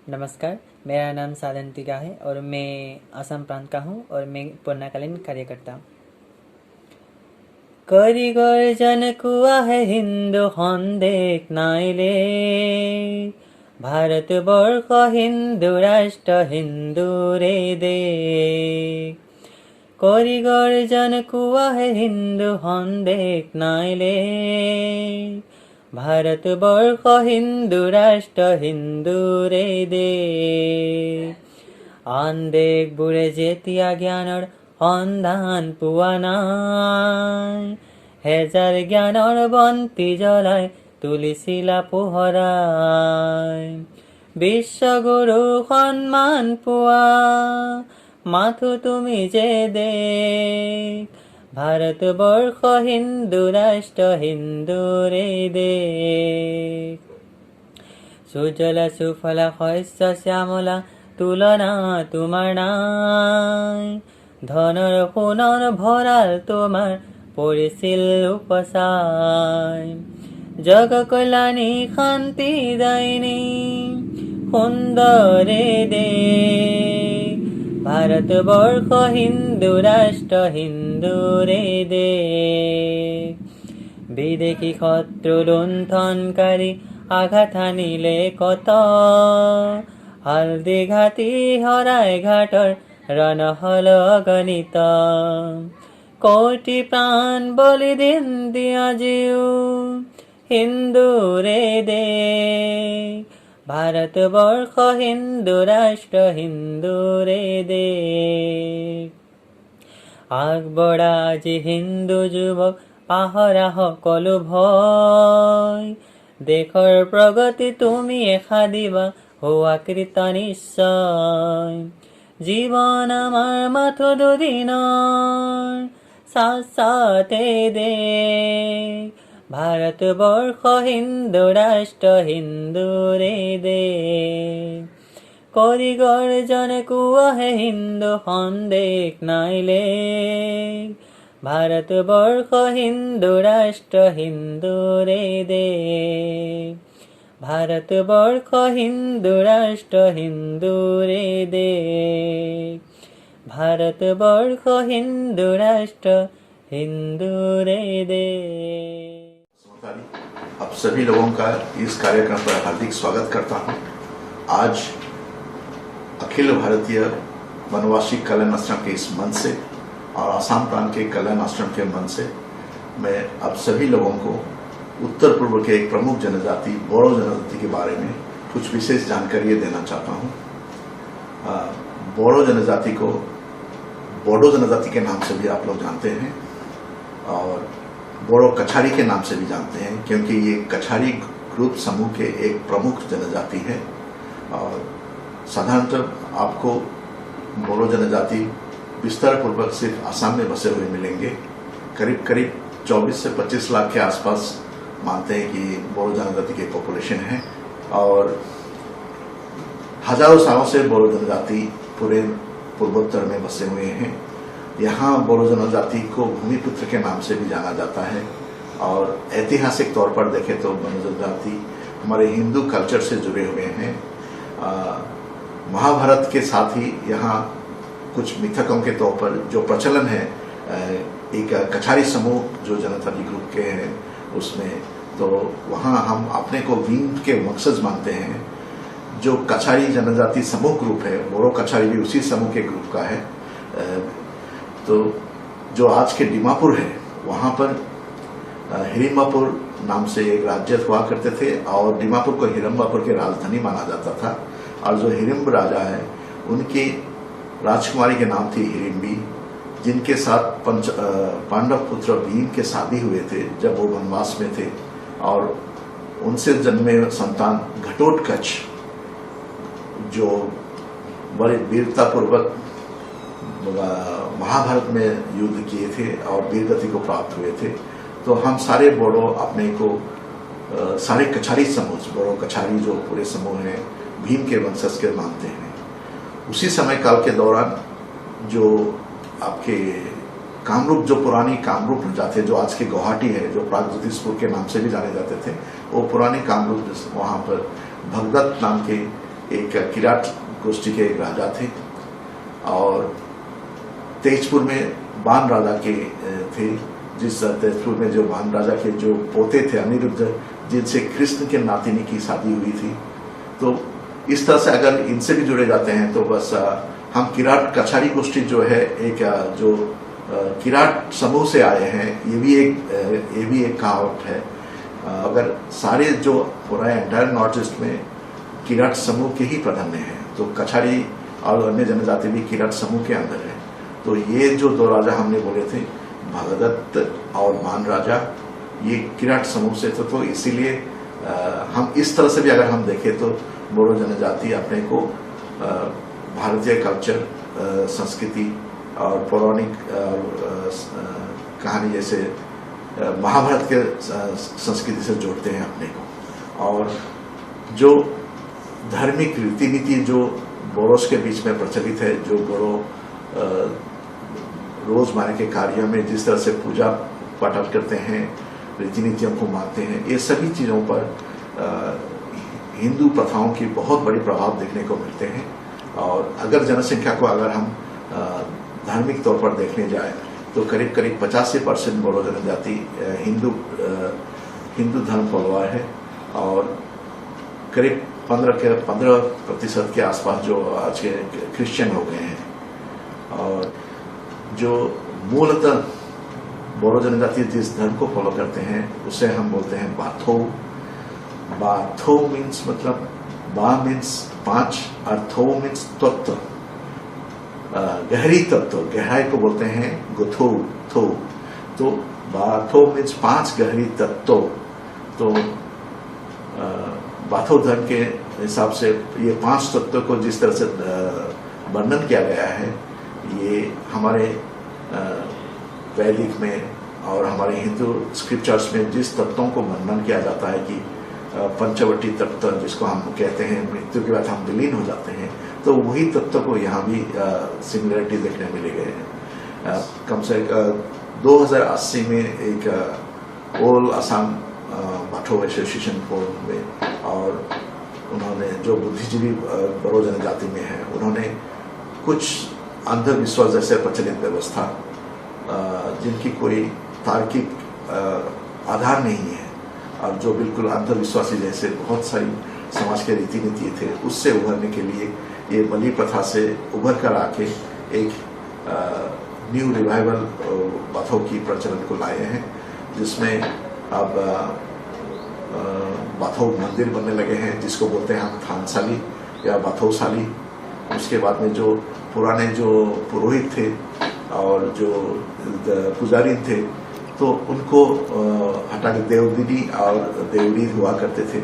नमस्कार, मेरा नाम साधंतिका है और मैं असम प्रांत का हूँ और मैं पूर्णकालीन कार्यकर्ता हूँ। कारीगर जन कुआ है हिंदू सन्देह नाइले, भारतवर्ष हिंदू राष्ट्र हिंदू रे देश। कारीगर जन कुआ है हिंदू सन्देह नाइले, भारतवर्ष हिंदू राष्ट्र हिंदू रे देश। आन देशবোरे जेতিয়া জ্ঞানৰ সন্ধান পোৱা নাই, হেজাৰ জ্ঞানৰ বন্তি জ্বলাই তুলিছিলা পোহৰাই। বিশ্বগুৰু সন্মান পোৱা মাথো তুমি যে দেশ, ভাৰতবৰ্ষ হিন্দু ৰাষ্ট্ৰ হিন্দুৰে দেশ। সুজলা সুফলা শস্য শ্যামলা তুলনা তোমাৰ নাই, ধনৰ সোণৰ ভঁৰাল তোমাৰ পৰিছিল উপচাই। জগ কল্যাণী শান্তি দায়িনী সুন্দৰে দেশ, ভাৰতবৰ্ষ হিন্দু ৰাষ্ট্ৰ হিন্দুৰে দেশ। বিদেশী শত্ৰু লুণ্ঠনকাৰী আঘাত আনিলে কত, হালদি ঘাটি হৰাই ঘাটৰ ৰণ হল অগণিত। কোটি প্ৰাণ বলিদিন দিয়া জিও হিন্দুৰে দেশ, ভাৰতবৰ্ষ হিন্দু ৰাষ্ট্ৰ হিন্দুৰে দেশ। আগবঢ়া আজি হিন্দু যুৱক পাহৰা সকলো ভয়, দেশৰ প্ৰগতি তুমি সাধিবা হোৱা কৃত নিশ্চয়। জীৱন আমাৰ মাথো দুদিনৰ চাচাতে দেশ, ভাৰতবৰ্ষ হিন্দু ৰাষ্ট্ৰ হিন্দুৰে দেশ। কাৰিকৰ জনে কোৱা হে হিন্দু সন্দেহ নাইলে, ভাৰতবৰ্ষ হিন্দু ৰাষ্ট্ৰ হিন্দুৰে দেশ। ভাৰতবৰ্ষ হিন্দু ৰাষ্ট্ৰ হিন্দুৰে দেশ, ভাৰতবৰ্ষ হিন্দু ৰাষ্ট্ৰ हिंदूरे देश। आप सभी लोगों का इस कार्यक्रम पर हार्दिक स्वागत करता हूं। आज अखिल भारतीय वनवासी कल्याण आश्रम के इस मंच से और आसाम प्रांत के कल्याण आश्रम के मंच से मैं आप सभी लोगों को उत्तर पूर्व के एक प्रमुख जनजाति बोडो जनजाति के बारे में कुछ विशेष जानकारी देना चाहता हूं। बोडो जनजाति को बोडो जनजाति के नाम से भी आप लोग जानते हैं और बोडो कछारी के नाम से भी जानते हैं, क्योंकि ये कछारी ग्रुप समूह के एक प्रमुख जनजाति है। और साधारणतः आपको बोडो जनजाति विस्तार पूर्वक सिर्फ आसाम में बसे हुए मिलेंगे। करीब करीब 24 से 25 लाख के आसपास मानते हैं कि बोडो जनजाति की पॉपुलेशन है और हजारों सालों से बोडो जनजाति पूरे पूर्वोत्तर में बसे हुए हैं। यहाँ बोडो जनजाति को भूमिपुत्र के नाम से भी जाना जाता है और ऐतिहासिक तौर पर देखें तो बोडो जनजाति हमारे हिंदू कल्चर से जुड़े हुए हैं। महाभारत के साथ ही यहाँ कुछ मिथकों के तौर पर जो प्रचलन है, एक कछारी समूह जो जनजाति ग्रुप के हैं उसमें, तो वहाँ हम अपने को भीम के वंशज मानते हैं। जो कछारी जनजाति समूह ग्रुप है, बोडो कछारी भी उसी समूह के ग्रुप का है। तो जो आज के दीमापुर है वहाँ पर हिडिंबापुर नाम से एक राज्य हुआ करते थे और दीमापुर को हिडिंबापुर की राजधानी माना जाता था। और जो हिडिंब राजा है उनकी राजकुमारी के नाम थी हिडिंबी, जिनके साथ पांडव पुत्र भीम के शादी हुए थे जब वो वनवास में थे। और उनसे जन्मे संतान घटोत्कच जो बड़े वीरतापूर्वक महाभारत में युद्ध किए थे और वीरगति को प्राप्त हुए थे। तो हम सारे बोडो अपने को सारे कछारी समूह, बोडो कछारी जो पूरे समूह हैं, भीम के वंशज के मानते हैं। उसी समय काल के दौरान जो आपके कामरूप, जो पुरानी कामरूप प्रजा थे, जो आज के गुवाहाटी है, जो प्रागज्योतिषपुर के नाम से भी जाने जाते थे, वो पुराने कामरूप वहाँ पर भगदत्त नाम के एक किरात गोष्ठी के एक राजा थे और तेजपुर में बाण राजा के थे। जिस तेजपुर में जो बाण राजा के जो पोते थे अनिरुद्ध, जिनसे कृष्ण के नातिनी की शादी हुई थी। तो इस तरह से अगर इनसे भी जुड़े जाते हैं तो बस हम किरात कछारी गोष्ठी जो है एक जो किरात समूह से आए हैं, ये भी एक कहावत है। अगर सारे जो पूरा एंटायर नॉर्थ ईस्ट में किरात समूह के ही प्राधान्य है, तो कछारी और अन्य जनजाति भी किरात समूह के अंदर है। तो ये जो दो राजा हमने बोले थे, भगदत्त और बाण राजा, ये किरात समूह से थे। तो इसीलिए हम इस तरह से भी अगर हम देखें तो बोडो जनजाति अपने को भारतीय कल्चर, संस्कृति और पौराणिक कहानी जैसे महाभारत के संस्कृति से जोड़ते हैं अपने को। और जो धार्मिक रीति नीति जो बोडोस के बीच में प्रचलित है, जो बोडो रोजमर्रा के कार्यों में जिस तरह से पूजा पाठ करते हैं, रीति नीतियों को मानते हैं, ये सभी चीज़ों पर हिंदू प्रथाओं की बहुत बड़ी प्रभाव देखने को मिलते हैं। और अगर जनसंख्या को अगर हम धार्मिक तौर पर देखने जाए तो करीब करीब 85% बोडो जनजाति हिंदू धर्म फॉलोअर है और करीब 15% के आसपास जो आज के क्रिश्चियन हो गए हैं। और जो मूलतः बोडो जनजाति जिस धर्म को फॉलो करते हैं उसे हम बोलते हैं बाथो। बाथो मीन्स मतलब बा मीन्स 5 और थो मीन्स तत्व, गहरी तत्व, गहराई को बोलते हैं गुथो थो। तो बाथो मीन्स 5 गहरी तत्व। तो बाथो धर्म के हिसाब से ये 5 तत्वों को जिस तरह से वर्णन किया गया है, ये हमारे वैदिक में और हमारे हिंदू स्क्रिप्चर्स में जिस तत्वों को वर्णन किया जाता है कि पंचवटी तत्व जिसको हम कहते हैं, मृत्यु के बाद हम विलीन हो जाते हैं, तो वही तत्व को यहाँ भी सिमिलरिटी देखने मिले गए हैं। कम से 2080 में एक all Assam Bathou association forum में, और उन्होंने जो बुद्धिजीवी बोडो जनजाति में है, उन्होंने कुछ अंधविश्वास जैसे प्रचलित व्यवस्था जिनकी कोई तार्किक आधार नहीं है और जो बिल्कुल अंधविश्वासी जैसे बहुत सारी समाज के रीति नीति थे, उससे उभरने के लिए ये बलि प्रथा से उभर कर आके एक न्यू रिवाइवल बाथो की प्रचलन को लाए हैं, जिसमें अब बाथो मंदिर बनने लगे हैं जिसको बोलते हैं हम थानसाली या बाथोसाली। उसके बाद में जो पुराने जो पुरोहित थे और जो पुजारी थे, तो उनको हटा के देवदिनी और देवड़ी हुआ करते थे।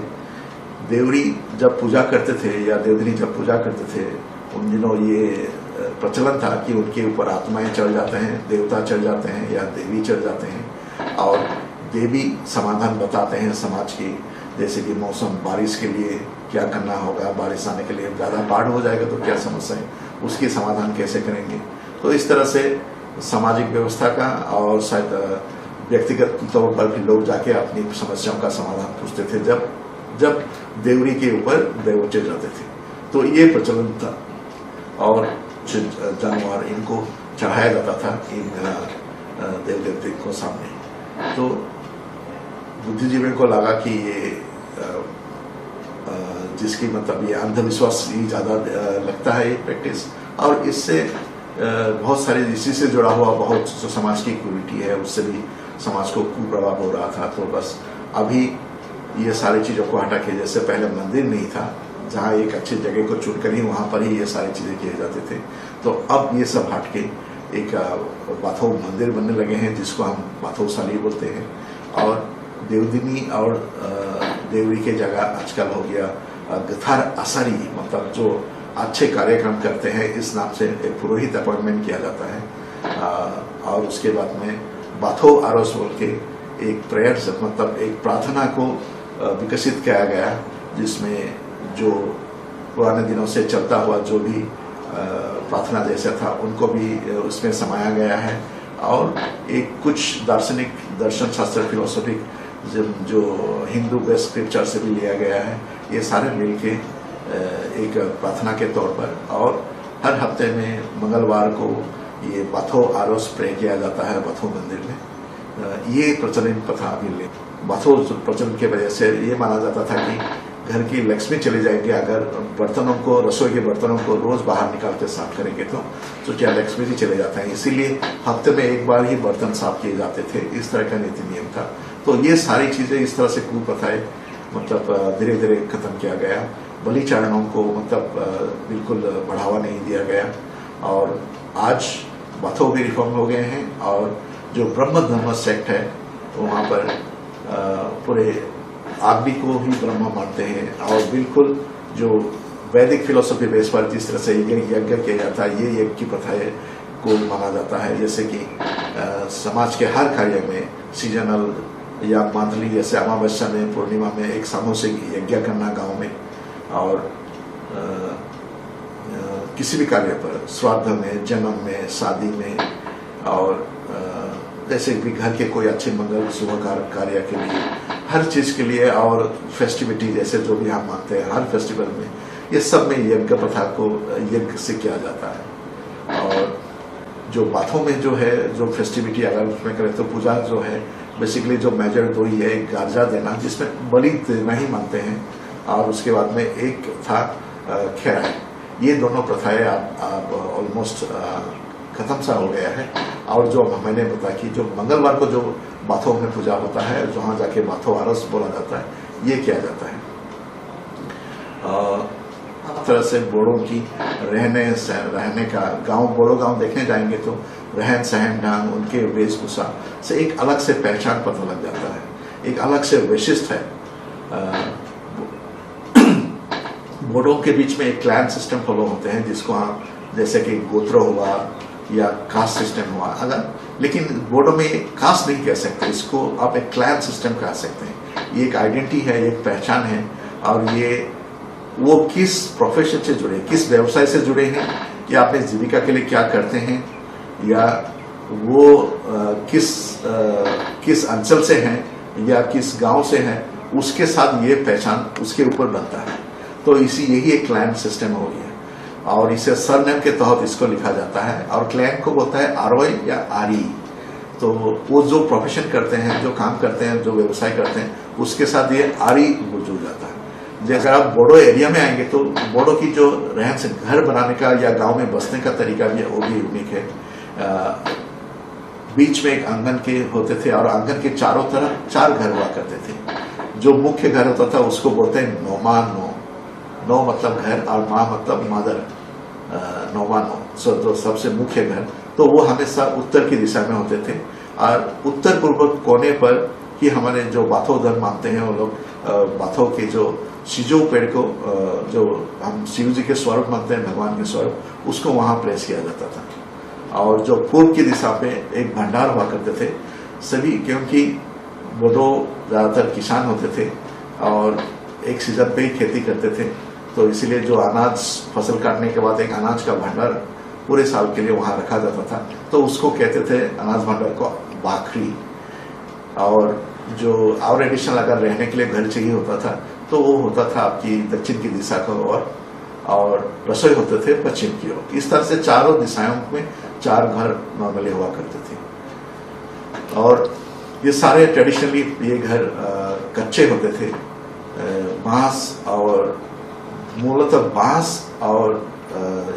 देवड़ी जब पूजा करते थे या देवदिनी जब पूजा करते थे, उन दिनों ये प्रचलन था कि उनके ऊपर आत्माएं चढ़ जाते हैं, देवता चढ़ जाते हैं या देवी चढ़ जाते हैं, और देवी समाधान बताते हैं समाज की, जैसे कि मौसम, बारिश के लिए क्या करना होगा, बारिश आने के लिए ज़्यादा बाढ़ हो जाएगा तो क्या समस्या है, उसकी समाधान कैसे करेंगे। तो इस तरह से सामाजिक व्यवस्था का और शायद व्यक्तिगत तौर पर भी लोग जाके अपनी समस्याओं का समाधान पूछते थे जब देवरी के ऊपर देवचे जाते थे। तो ये प्रचलन था और जानवर इनको चढ़ाया जाता था इन देव देवते को सामने। तो बुद्धिजीवियों को लगा कि ये जिसकी मतलब ये अंधविश्वास ही ज़्यादा लगता है ये प्रैक्टिस, और इससे बहुत सारे इसी से जुड़ा हुआ बहुत जो समाज की क्वालिटी है उससे भी समाज को कुप्रभाव हो रहा था। तो बस अभी ये सारी चीज़ों को हटा के, जैसे पहले मंदिर नहीं था जहाँ एक अच्छी जगह को चुनकर ही वहाँ पर ही ये सारी चीज़ें किए जाते थे, तो अब ये सब हट के एक बाथो मंदिर बनने लगे हैं जिसको हम बाथोसाली बोलते हैं। और देवदिनी और देवरी के जगह आजकल हो गया गथार आसारी, मतलब जो अच्छे कार्यक्रम करते हैं, इस नाम से एक पुरोहित अपॉइंटमेंट किया जाता है। और उसके बाद में बाथो आरोस बोल के एक प्रेयर, मतलब एक प्रार्थना को विकसित किया गया, जिसमें जो पुराने दिनों से चलता हुआ जो भी प्रार्थना जैसा था उनको भी उसमें समाया गया है। और एक कुछ दार्शनिक दर्शन शास्त्र फिलोसॉफिक जो हिंदू बेस्ट स्क्रिप्चर से भी लिया गया है, ये सारे मिलके एक प्रार्थना के तौर पर, और हर हफ्ते में मंगलवार को ये बाथो आरोस प्रे किया जाता है बाथो मंदिर में। ये प्रचलित प्रथा अभी ले बाथो प्रचलन की वजह से ये माना जाता था कि घर की लक्ष्मी चली जाएगी अगर बर्तनों को, रसोई के बर्तनों को रोज बाहर निकाल के साफ करेंगे तो क्या लक्ष्मी जी चले जाता है। इसीलिए हफ्ते में एक बार ही बर्तन साफ किए जाते थे, इस तरह का नीति नियम था। तो ये सारी चीजें इस तरह से कुप्रथाएं मतलब धीरे धीरे खत्म किया गया। बलि चारणों को मतलब बिल्कुल बढ़ावा नहीं दिया गया, और आज बाथो भी रिफॉर्म हो गए हैं, और जो ब्रह्म धर्म सेक्ट है तो वहाँ पर पूरे आदमी को ही ब्रह्म मानते हैं, और बिल्कुल जो वैदिक फिलोसफी बेस पर जिस तरह से यज्ञ किया जाता है, ये यज्ञ की प्रथाएं को माना जाता है। जैसे कि समाज के हर कार्य में सीजनल या मंथली, जैसे अमावस्या में, पूर्णिमा में एक सामूहिक यज्ञ करना गांव में, और किसी भी कार्य पर, श्राद्ध में, जन्म में, शादी में, और जैसे भी घर के कोई अच्छे मंगल शुभ कार्य के लिए, हर चीज के लिए, और फेस्टिविटी जैसे जो भी हम मानते हैं हर फेस्टिवल में, ये सब में यज्ञ प्रथा को यज्ञ से किया जाता है। और जो बाथों में जो है, जो फेस्टिविटी अगर उसमें करें तो पूजा जो है बेसिकली जो मेजर दो ही है, एक गार्जा देना जिसमें बलि देना ही मानते हैं, और उसके बाद में एक था खेराई। ये दोनों प्रथाएं आप ऑलमोस्ट खत्म सा हो गया है। और जो मैंने बताया कि जो मंगलवार को जो बाथों में पूजा होता है, जहाँ जाके बाथो आरस बोला जाता है, ये किया जाता है। तरह से बोड़ों की रहने का गांव, बोड़ो गांव देखने जाएंगे तो रहन सहन ढंग, उनके वेशभूषा से एक अलग से पहचान पता लग जाता है, एक अलग से विशिष्ट है। बोड़ों के बीच में एक क्लैन सिस्टम फॉलो होते हैं, जिसको आप जैसे कि गोत्र हुआ या कास्ट सिस्टम हुआ, अगर लेकिन बोडो में कास्ट नहीं कह सकते, इसको आप एक क्लैन सिस्टम कह सकते हैं। ये एक आइडेंटिटी है, एक पहचान है, और ये वो किस प्रोफेशन से जुड़े, किस व्यवसाय से जुड़े हैं, या अपने जीविका के लिए क्या करते हैं, या वो किस अंचल से हैं या किस गांव से हैं, उसके साथ ये पहचान उसके ऊपर बनता है। तो यही एक क्लैन सिस्टम हो गया, और इसे सरनेम के तहत इसको लिखा जाता है, और क्लैन को बोलता है आरओई या आरी। तो वो जो प्रोफेशन करते हैं, जो काम करते हैं, जो व्यवसाय करते हैं, उसके साथ ये आरी जुड़ जाता है। जैसे आप बोडो एरिया में आएंगे तो बोडो की जो रहन से घर बनाने का या गांव में बसने का तरीका भी वो भी यूनिक है। बीच में एक आंगन के होते थे, और आंगन के चारों तरफ 4 घर हुआ करते थे। जो मुख्य घर होता था उसको बोलते हैं नोमा नो। नो मतलब घर, और माँ मतलब मदर, नोमा नो। सो तो सबसे मुख्य घर तो वो हमेशा उत्तर की दिशा में होते थे, और उत्तर पूर्व कोने पर ही हमारे जो बाथो धर्म मानते हैं वो लोग बाथो के जो शिजो पेड़ को, जो हम शिव जी के स्वरूप मानते हैं, भगवान के स्वरूप, उसको वहां प्रेस किया जाता था। और जो पूर्व की दिशा पे एक भंडार हुआ करते थे सभी, क्योंकि बोडो ज्यादातर किसान होते थे और एक सीजन पे ही खेती करते थे, तो इसीलिए जो अनाज फसल काटने के बाद एक अनाज का भंडार पूरे साल के लिए वहां रखा जाता था, तो उसको कहते थे अनाज भंडार को बाखरी। और जो और एडिशनल अगर रहने के लिए घर चाहिए होता था तो वो होता था आपकी दक्षिण की दिशा की ओर, और रसोई होते थे पश्चिम की ओर। इस तरह से चारों दिशाओं में 4 घर नॉर्मली हुआ करते थे। और ये सारे ट्रेडिशनली ये घर कच्चे होते थे, बांस और मूलतः बांस और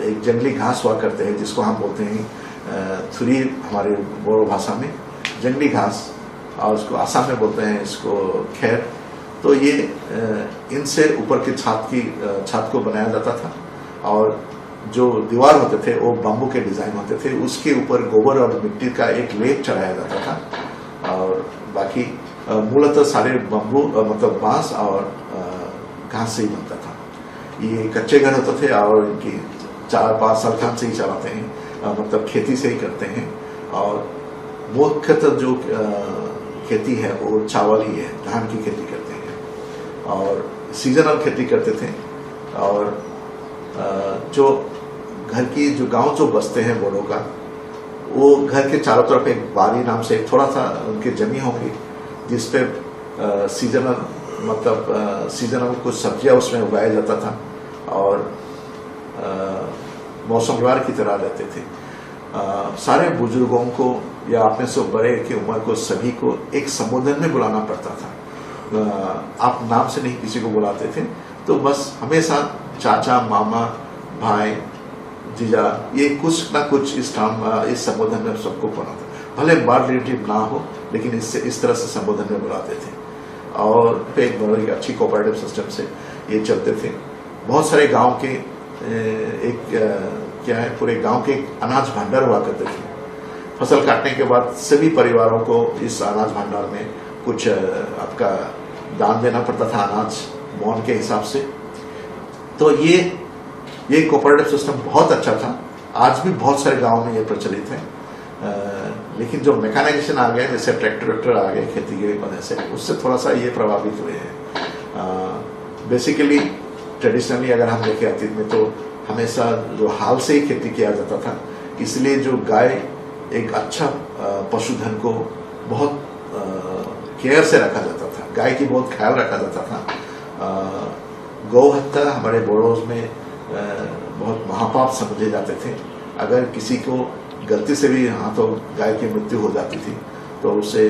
एक जंगली घास हुआ करते हैं, जिसको हम बोलते हैं थुरी हमारे बोडो भाषा में, जंगली घास, और उसको आसाम में बोलते हैं इसको खैर। तो ये इनसे ऊपर के छत को बनाया जाता था, और जो दीवार होते थे वो बम्बू के डिजाइन होते थे, उसके ऊपर गोबर और मिट्टी का एक लेप चढ़ाया जाता था, और बाकी मूलतः सारे बम्बू मतलब बांस और घास से ही बनता था। ये कच्चे घर होते थे, और इनकी 4-5 साल काम से ही चलाते हैं, मतलब खेती से ही करते हैं। और मुख्यतः जो खेती है वो चावल ही है, धान की खेती करते हैं, और सीजनल खेती करते थे। और जो घर की जो गांव जो बसते हैं बोडो का, वो घर के चारों तरफ एक बारी नाम से एक थोड़ा सा उनकी जमी होगी, जिसपे सीजनल मतलब सीजनल कुछ सब्जियां उसमें उगाया जाता था, और मौसमवार की तरह रहते थे। सारे बुजुर्गों को या अपने से बड़े की उम्र को सभी को एक संबोधन में बुलाना पड़ता था। आप नाम से नहीं किसी को बुलाते थे, तो बस हमेशा चाचा, मामा, भाई, जीजा, ये कुछ ना कुछ इस संबोधन में सबको बुलाना था। भले बर्थ रिलेटिव ना हो, लेकिन इस तरह से संबोधन में बुलाते थे। और एक बड़ी अच्छी कोऑपरेटिव सिस्टम से ये चलते थे। बहुत सारे गांव के पूरे गांव के अनाज भंडार हुआ करते थे। फसल काटने के बाद सभी परिवारों को इस अनाज भंडार में कुछ आपका दान देना पड़ता था, अनाज मोहन के हिसाब से। तो ये कोऑपरेटिव सिस्टम बहुत अच्छा था। आज भी बहुत सारे गांव में ये प्रचलित है। लेकिन जो मैकेनाइजेशन आ गया, जैसे ट्रैक्टर आ गए खेती की वजह से, उससे थोड़ा सा ये प्रभावित हुए हैं। बेसिकली ट्रेडिशनली अगर हम देखें अतीत में, तो हमेशा जो हाल से ही खेती किया जाता था, इसलिए जो गाय एक अच्छा पशुधन को बहुत केयर से रखा जाता था। गाय की बहुत ख्याल रखा जाता था। गौ हत्या हमारे बोरोज में बहुत महापाप समझे जाते थे। अगर किसी को गलती से भी हाथों गाय की मृत्यु हो जाती थी, तो उसे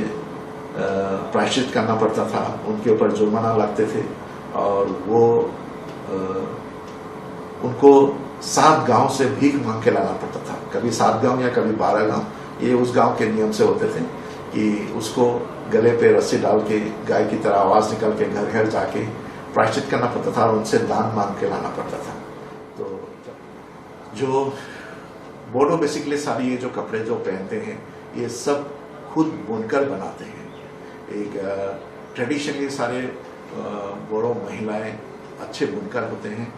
प्रायश्चित करना पड़ता था, उनके ऊपर जुर्माना लगते थे, और वो उनको 7 गांव से भीख मांग के लाना पड़ता था। कभी 7 गांव या कभी 12 गांव, ये उस गांव के नियम से होते थे कि उसको गले पे रस्सी डाल के गाय की तरह आवाज निकाल के घर घर जाके प्रायश्चित करना पड़ता था, और उनसे दान मांग के लाना पड़ता था। तो जो बोडो बेसिकली सारी ये जो कपड़े जो पहनते हैं, ये सब खुद बुनकर बनाते हैं। एक ट्रेडिशनली सारे बोडो महिलाएं अच्छे बुनकर होते हैं।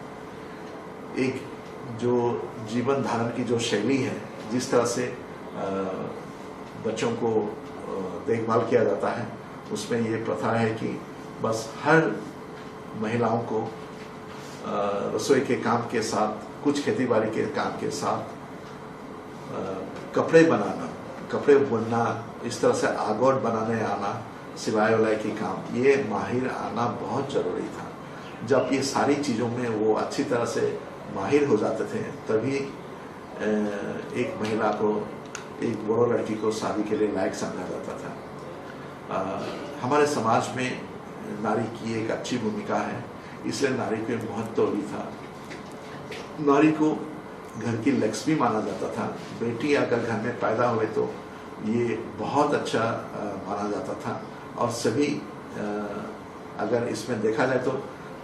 एक जो जीवन धारण की जो शैली है, जिस तरह से बच्चों को देखभाल किया जाता है, उसमें ये प्रथा है कि बस हर महिलाओं को रसोई के काम के साथ, कुछ खेती बाड़ी के काम के साथ कपड़े बनाना, कपड़े बुनना, इस तरह से आगोट बनाने आना, सिलाई उलाई की काम, ये माहिर आना बहुत जरूरी था। जब ये सारी चीज़ों में वो अच्छी तरह से माहिर हो जाते थे, तभी एक महिला को, एक बोडो लड़की को शादी के लिए लायक समझा जाता था। हमारे समाज में नारी की एक अच्छी भूमिका है, इसलिए नारी को महत्व भी था। नारी को घर की लक्ष्मी माना जाता था। बेटी अगर घर में पैदा हुए तो ये बहुत अच्छा माना जाता था। और सभी अगर इसमें देखा जाए तो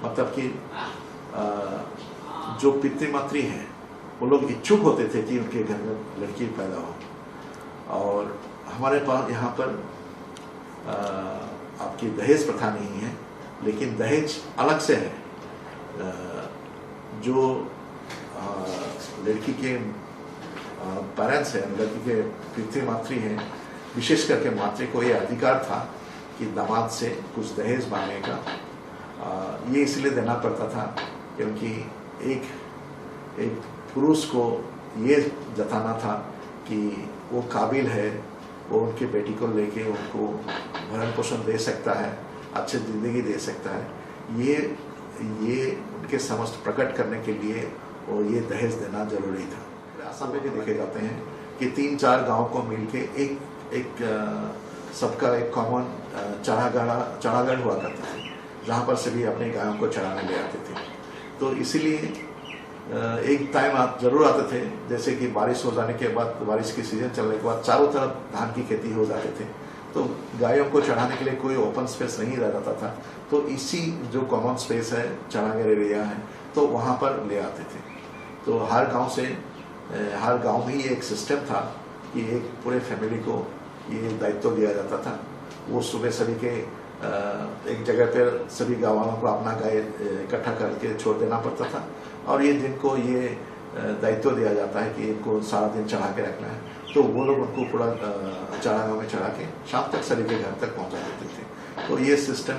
मतलब कि जो पितृमातृ हैं, वो लोग इच्छुक होते थे कि उनके घर में लड़की पैदा हो। और हमारे पास यहाँ पर आपकी दहेज प्रथा नहीं है, लेकिन दहेज अलग से है। जो लड़की के पेरेंट्स हैं, लड़की के पितृमातृ हैं, विशेष करके मातृ को ये अधिकार था कि दामाद से कुछ दहेज मांगने का। ये इसलिए देना पड़ता था क्योंकि एक पुरुष को ये जताना था कि वो काबिल है, वो उनके बेटी को लेके उनको भरण पोषण दे सकता है, अच्छी जिंदगी दे सकता है। ये उनके समझ प्रकट करने के लिए वो ये दहेज देना जरूरी था। असम में भी देखे जाते हैं कि 3-4 गांव को मिलके एक सबका एक कॉमन चढ़ागढ़ हुआ करता था, जहाँ पर सभी अपने गायों को चढ़ाने ले आते थे। तो इसीलिए एक टाइम जरूर आते थे, जैसे कि बारिश हो जाने के बाद, बारिश की सीजन चलने के बाद चारों तरफ धान की खेती हो जाते थे, तो गायों को चढ़ाने के लिए कोई ओपन स्पेस नहीं रह जाता था। तो इसी जो कॉमन स्पेस है, चढ़ागढ़ एरिया है, तो वहाँ पर ले आते थे। तो हर गांव में ही एक सिस्टम था कि एक पूरे फैमिली को ये दायित्व दिया जाता था। वो सुबह सभी के एक जगह पर सभी गाँव वालों को अपना गाय इकट्ठा करके छोड़ देना पड़ता था, और ये जिनको ये दायित्व दिया जाता है कि इनको सारा दिन चढ़ा के रखना है, तो वो लोग उनको पूरा चढ़ावा में चढ़ा के शाम तक सभी के घर तक पहुंचा देते थे। तो ये सिस्टम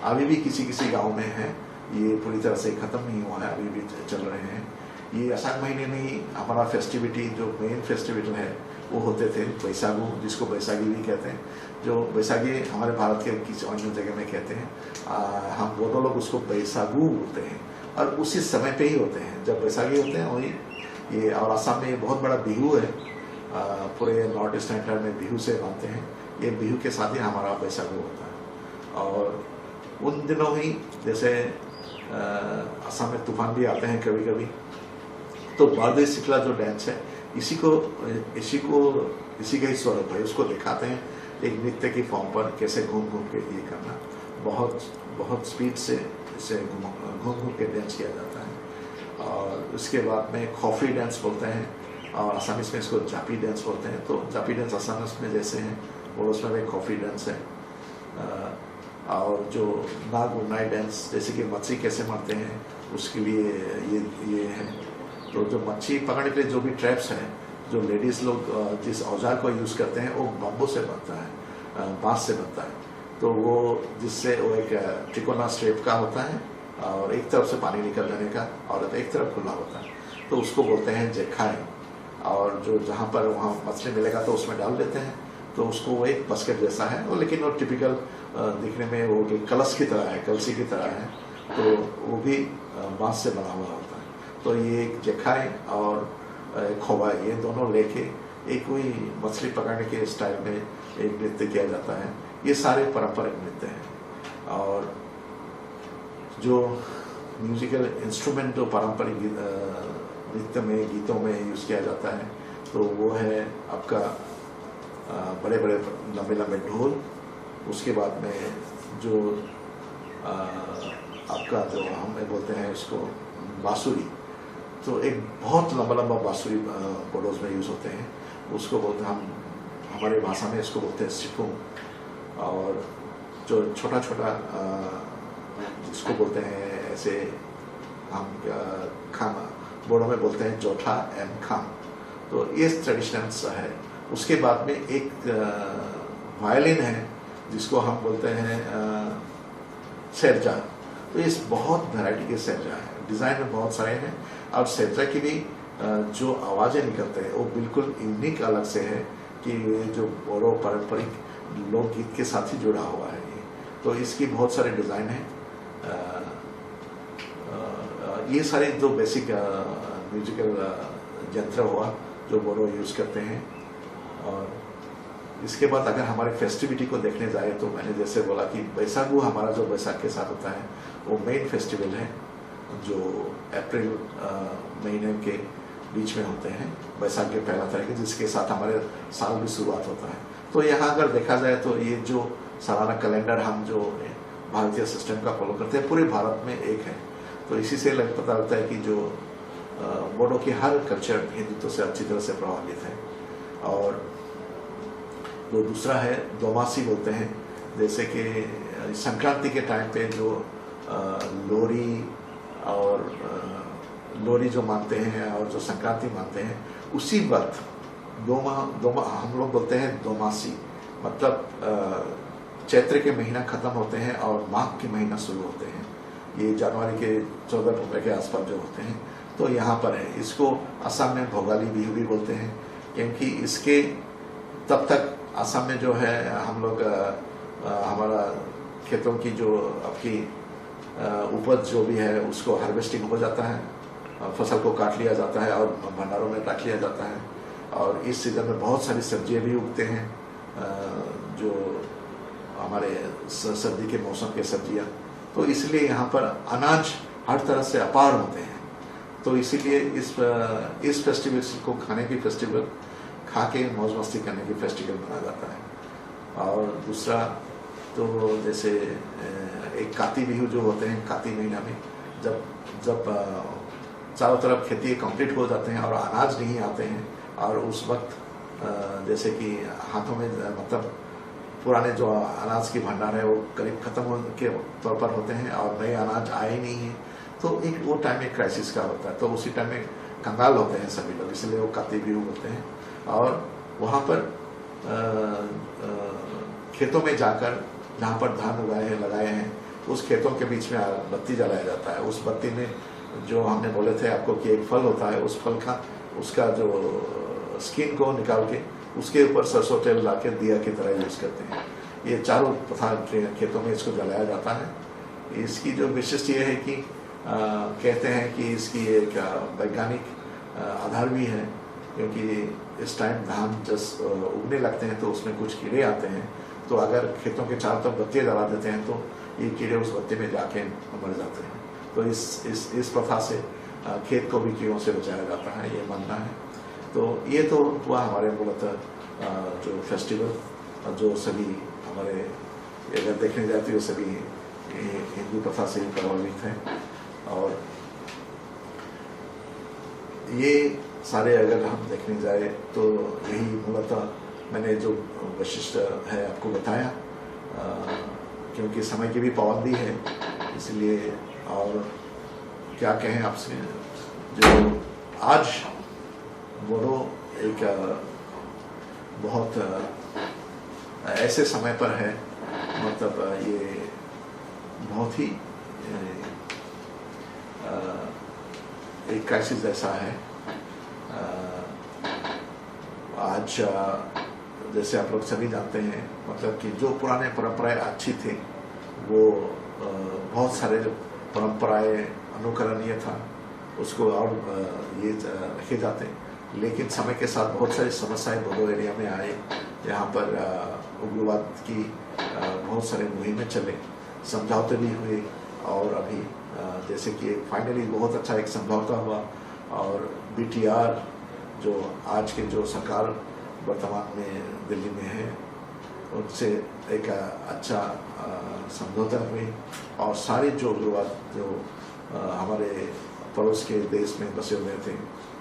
अभी भी किसी गांव में है, ये पूरी तरह से खत्म नहीं हुआ है, अभी भी चल रहे हैं। ये अषाढ़ महीने में ही हमारा फेस्टिविटी, जो मेन फेस्टिवल है, वो होते थे बैसागु, जिसको बैसागी भी कहते हैं। जो बैसागी हमारे भारत के किसी अन्य जगह में कहते हैं, हम बोडो लोग उसको बैसागु बोलते हैं। और उसी समय पे ही होते हैं जब बैसाखी होते हैं वही ये। और असम में ये बहुत बड़ा बिहू है, पूरे नॉर्थ ईस्टर्न इंडिया में बिहू से मानते हैं। ये बिहू के साथ ही हमारा बैसाखी होता है। और उन दिनों ही जैसे असम में तूफान भी आते हैं कभी कभी, तो बारदई सिखला जो डांस है इसी का ही स्वरूप है। उसको दिखाते हैं एक नृत्य की फॉर्म पर कैसे घूम घूम के ये करना, बहुत स्पीड से इसे घूम घूम के डांस किया जाता है। और उसके बाद में खौफी डांस बोलते हैं और असमीज में इसको जापी डांस बोलते हैं। तो जापी डांस असमीज में जैसे हैं और उसमें भी खौफी डांस है। और जो नाग उन्नाई डांस जैसे कि मच्छी कैसे मारते हैं उसके लिए ये है। तो जो मच्छी पकड़ने के लिए जो भी ट्रैप्स हैं, जो लेडीज़ लोग जिस औजार को यूज़ करते हैं वो बम्बू से बनता है, बांस से बनता है। तो वो जिससे वो एक त्रिकोना शेप का होता है और एक तरफ से पानी निकल जाने का और एक तरफ खुला होता है, तो उसको बोलते हैं जेखाई। और जो जहाँ पर वहाँ मछली मिलेगा तो उसमें डाल देते हैं, तो उसको वो एक बास्केट जैसा है वो, लेकिन वो टिपिकल दिखने में वो कलश की तरह है, कलसी की तरह है। तो वो भी बांस से बना हुआ होता है। तो ये एक जेखाई और खोवा ये दोनों लेके एक कोई मछली पकड़ने के स्टाइल में एक नृत्य किया जाता है। ये सारे पारंपरिक नृत्य हैं। और जो म्यूजिकल इंस्ट्रूमेंट जो पारंपरिक नृत्य में गीतों में यूज़ किया जाता है तो वो है आपका बड़े बड़े लंबे लंबे ढोल। उसके बाद में जो आपका जो हम बोलते हैं उसको बांसुरी, तो एक बहुत लंबा लंबा बांसुरी बोडोज में यूज़ होते हैं। उसको बोलते हैं हम हमारे भाषा में इसको बोलते हैं सिपुंग। और जो छोटा छोटा जिसको बोलते हैं ऐसे हम खाम बोडो में बोलते हैं जोठा एंड खाम। तो ये ट्रेडिशनल है। उसके बाद में एक वायलिन है जिसको हम बोलते हैं सेरजा। तो इस बहुत वैरायटी के सेरजा है, डिज़ाइन में बहुत सारे हैं। और सेरजा की भी जो आवाज़ें निकलते हैं वो बिल्कुल यूनिक अलग से है कि जो बोडो पारंपरिक लोकगीत के साथ ही जुड़ा हुआ है ये। तो इसकी बहुत सारे डिज़ाइन हैं। ये सारे जो बेसिक म्यूजिकल यंत्र हुआ जो बोडो यूज़ करते हैं। और इसके बाद अगर हमारे फेस्टिविटी को देखने जाए तो मैंने जैसे बोला कि बैसागु हमारा जो बैसाख के साथ होता है वो मेन फेस्टिवल है जो अप्रैल महीने के बीच में होते हैं, बैसाख के पहला तारीख, जिसके साथ हमारे साल भी शुरुआत होता है। तो यहाँ अगर देखा जाए तो ये जो सालाना कैलेंडर हम जो भारतीय सिस्टम का फॉलो करते हैं पूरे भारत में एक है। तो इसी से पता लगता है कि जो बोडो की हर कल्चर हिंदुत्व से अच्छी तरह से प्रभावित है। और जो दूसरा है दोमासी बोलते हैं, जैसे कि संक्रांति के टाइम पे जो लोरी जो मानते हैं और जो संक्रांति मानते हैं उसी वक्त दोमा हम लोग बोलते हैं दोमासी, मतलब चैत्र के महीना खत्म होते हैं और माघ के महीना शुरू होते हैं। ये जनवरी के 14 के आसपास जो होते हैं। तो यहाँ पर है, इसको असम में भोगाली बिहू भी बोलते हैं, क्योंकि इसके तब तक असम में जो है हम लोग हमारा खेतों की जो आपकी उपज जो भी है उसको हार्वेस्टिंग हो जाता है, फसल को काट लिया जाता है और भंडारों में रख लिया जाता है। और इस सीजन में बहुत सारी सब्जियां भी उगते हैं जो हमारे सर्दी के मौसम के सब्जियां। तो इसलिए यहाँ पर अनाज हर तरह से अपार होते हैं। तो इसीलिए इस फेस्टिवल को खाने की फेस्टिवल, खा के मौज मस्ती करने की फेस्टिवल मनाया जाता है। और दूसरा तो जैसे एक काती बिहू जो होते हैं, काती महीना में जब चारों तरफ खेती कंप्लीट हो जाते हैं और अनाज नहीं आते हैं, और उस वक्त जैसे कि हाथों में मतलब पुराने जो अनाज की भंडार है वो करीब खत्म होने के तौर पर होते हैं और नए अनाज आए ही नहीं है, तो एक वो टाइम एक क्राइसिस का होता है। तो उसी टाइम में कंगाल होते हैं सभी लोग, इसलिए वो काती बिहू होते हैं। और वहाँ पर खेतों में जाकर जहाँ पर धान उगाए हैं लगाए हैं उस खेतों के बीच में बत्ती जलाया जाता है। उस बत्ती में जो हमने बोले थे आपको कि एक फल होता है, उस फल का उसका जो स्किन को निकाल के उसके ऊपर सरसों तेल ला के दिया की तरह यूज़ करते हैं। ये चारों तथा खेतों में इसको जलाया जाता है। इसकी जो विशिष्ट ये है कि कहते हैं कि इसकी एक वैज्ञानिक आधार भी है, क्योंकि इस टाइम धान जब उगने लगते हैं तो उसमें कुछ कीड़े आते हैं, तो अगर खेतों के चारों तरफ बत्तियाँ जला देते हैं तो ये कीड़े उस बत्ती में जाके मर जाते हैं। तो इस प्रथा से खेत को भी कीड़ों से बचाया जाता है, ये मानना है। तो ये तो हुआ हमारे मूलतः जो फेस्टिवल जो सभी हमारे अगर देखने जाते हो सभी हिंदू प्रथा से प्रभावित है। और ये सारे अगर हम देखने जाए तो यही मूलतः मैंने जो विशिष्ट है आपको बताया, क्योंकि समय की भी पाबंदी है इसलिए। और क्या कहें आपसे, जो आज बोडो एक बहुत ऐसे समय पर है, मतलब ये बहुत ही एक क्राइसिस ऐसा है। आज जैसे आप लोग सभी जानते हैं, मतलब कि जो पुराने परंपराएं अच्छी थी वो बहुत सारे परंपराएं अनुकरणीय था, उसको और ये रखे जाते हैं। लेकिन समय के साथ बहुत सारी समस्याएं बोडो एरिया में आए, यहाँ पर उग्रवाद की बहुत सारे मुहिमें चले, समझौते भी हुए। और अभी जैसे कि फाइनली बहुत अच्छा एक समझौता हुआ, और BTR जो आज के जो सरकार वर्तमान में दिल्ली में है उनसे एक अच्छा समझौता हुई, और सारे जो उग्रवाद जो हमारे पड़ोस के देश में बसे हुए थे,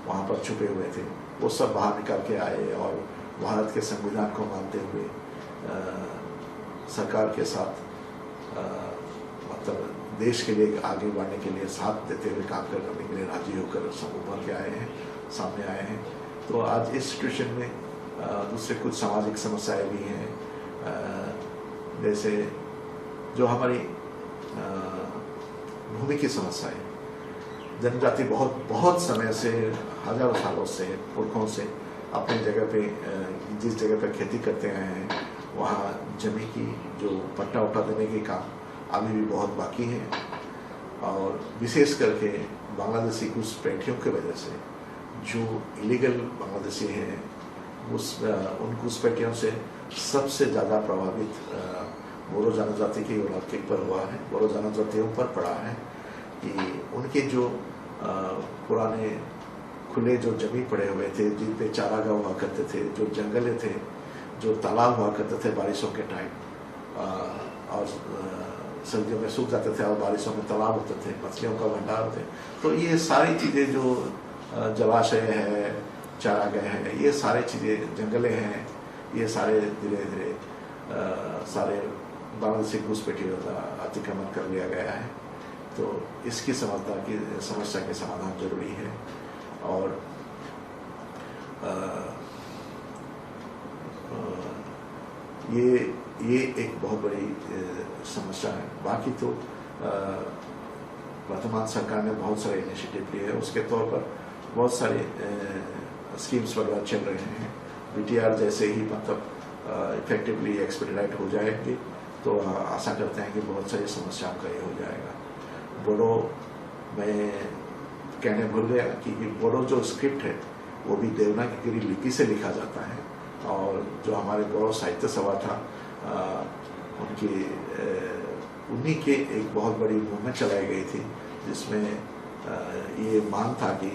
वहाँ पर छुपे हुए थे, वो सब बाहर निकाल के आए और भारत के संविधान को मानते हुए सरकार के साथ मतलब देश के लिए आगे बढ़ने के लिए साथ देते हुए काम करने के लिए राजी होकर सब उभर के आए हैं, सामने आए हैं। तो आज इस सिचुएशन में दूसरे कुछ सामाजिक समस्याएं भी हैं, जैसे जो हमारी भूमि की समस्याएं, जनजाति बहुत समय से, हजारों सालों से, पुरखों से अपनी जगह पे जिस जगह पे खेती करते आए हैं वहाँ जमीन की जो पट्टा उठा देने के काम अभी भी बहुत बाकी है। और विशेष करके बांग्लादेशी घुसपैठियों की वजह से जो इलीगल बांग्लादेशी हैं उन घुसपैठियों से सबसे ज़्यादा प्रभावित बोडो जनजाति की औलाद के ऊपर हुआ है, बोडो जनजातियों पर पड़ा है कि उनके जो पुराने खुले जो जमीन पड़े हुए थे, जिन पे चारागाह हुआ करते थे, जो जंगलें थे, जो तालाब हुआ करते थे बारिशों के टाइम, और सर्दियों में सूख जाते थे और बारिशों में तालाब होते थे, मछलियों का भंडार होते। तो ये सारी चीज़ें जो जलाशय है, चारागाह है, ये सारी चीज़ें, जंगलें हैं, ये सारे धीरे धीरे सारे बांग्लादेशी घुसपैठियों द्वारा अतिक्रमण कर लिया गया है। तो इसकी समस्या के समाधान जरूरी है। और ये एक बहुत बड़ी समस्या है। बाकी तो वर्तमान सरकार ने बहुत सारे इनिशिएटिव लिए हैं, उसके तौर पर बहुत सारे स्कीम्स वगैरह चल रहे हैं। BTR जैसे ही मतलब इफेक्टिवली एक्सपेडिटाइट हो जाएंगे तो आशा करते हैं कि बहुत सारी समस्याओं का ये हो जाएगा। बोडो में कहने भूल गया कि बोडो जो स्क्रिप्ट है वो भी देवनागरी लिपि से लिखा जाता है। और जो हमारे गौरव साहित्य सभा था उन्हीं के एक बहुत बड़ी मूवमेंट चलाई गई थी, जिसमें ये मांग था कि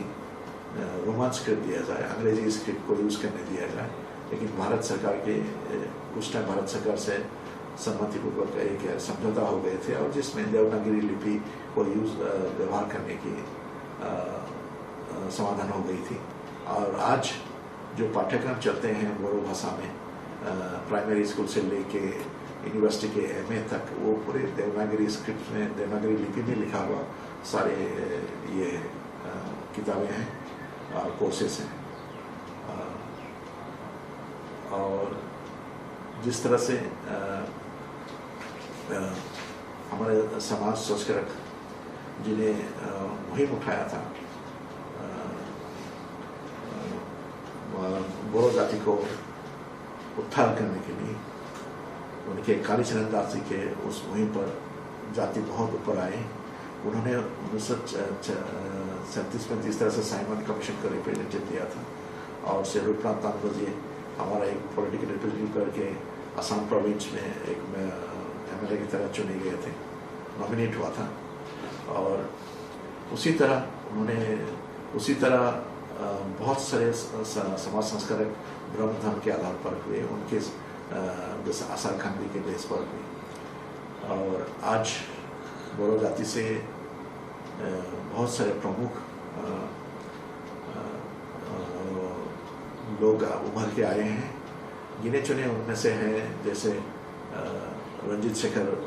रोमन स्क्रिप्ट दिया जाए, अंग्रेजी स्क्रिप्ट को यूज़ करने दिया जाए। लेकिन भारत सरकार के उस टाइम भारत सरकार से सम्मतिपूर्वक एक समझौता हो गए थे, और जिसमें देवनागरी लिपि को व्यवहार करने की समाधान हो गई थी। और आज जो पाठ्यक्रम चलते हैं बोडो भाषा में, प्राइमरी स्कूल से लेके यूनिवर्सिटी के MA तक, वो पूरे देवनागरी स्क्रिप्ट में, देवनागरी लिपि में लिखा हुआ सारे ये किताबें हैं, कोर्सेस हैं। और जिस तरह से हमारे समाज संस्कारक जिन्हें मुहिम उठाया था बोडो जाति को उत्थान करने के लिए, उनके कालीचरण दास जी के उस मुहिम पर जाति बहुत ऊपर आए, उन्होंने 1937 में जिस तरह से साइमन कमीशन का रिप्रेजेंटेटिव दिया था और शेरुल प्रांत जी हमारा एक पॉलिटिकल रिप्रेजेंटेटिव करके असम प्रोविंस में एक एमएलए की तरह चुने गए थे, नॉमिनेट हुआ था। और उसी तरह बहुत सारे समाज संस्कारक ब्रह्म धर्म के आधार पर हुए, उनके जैसे आसार खानवी के बेस पर हुए। और आज बोरो जाति से बहुत सारे प्रमुख लोग उभर के आए हैं। गिने चुने उनमें से हैं जैसे रंजीत शेखर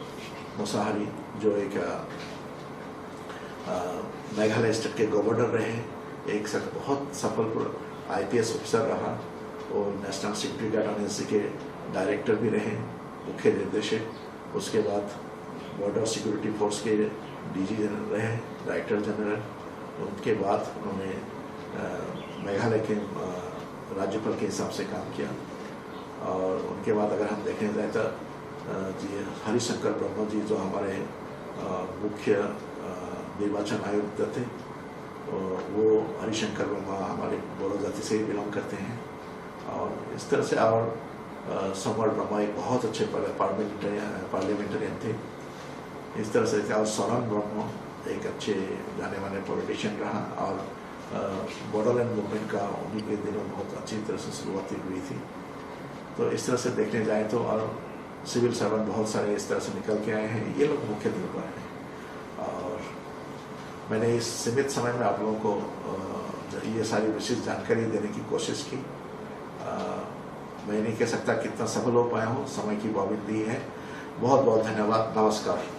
मुसाहारी, जो एक मेघालय स्टेट के गवर्नर रहे, एक बहुत सफल IPS ऑफिसर रहा और नेशनल सिक्योरिटी गार्ड एजेंसी के डायरेक्टर भी रहे, मुख्य निर्देशक। उसके बाद बॉर्डर सिक्योरिटी फोर्स के DG जनरल रहे, डायरेक्टर जनरल। उनके बाद उन्होंने मेघालय के राज्यपाल के हिसाब से काम किया। और उनके बाद अगर हम देखने जाए तो जी हरिशंकर ब्रह्मा जी, जो हमारे मुख्य निर्वाचन आयुक्त थे, वो हरिशंकर ब्रह्मा हमारे बोरो जाति से ही बिलोंग करते हैं। और इस तरह से और समर ब्रह्मा एक बहुत अच्छे पार्लियामेंटेरियन थे। इस तरह से और सोनम ब्रह्मा एक अच्छे जाने माने पॉलिटिशियन रहा। और बॉर्डरलैंड मूवमेंट का उन्हीं के दिनों बहुत अच्छी तरह से शुरुआती हुई थी। तो इस तरह से देखने जाए तो और सिविल सर्वेंट बहुत सारे इस तरह से निकल के आए हैं, ये लोग मुख्य तौर पर हैं। और मैंने इस सीमित समय में आप लोगों को ये सारी विशेष जानकारी देने की कोशिश की। मैं नहीं कह सकता कितना सफल हो पाया हूँ, समय की पाबंदी है। बहुत बहुत धन्यवाद, नमस्कार।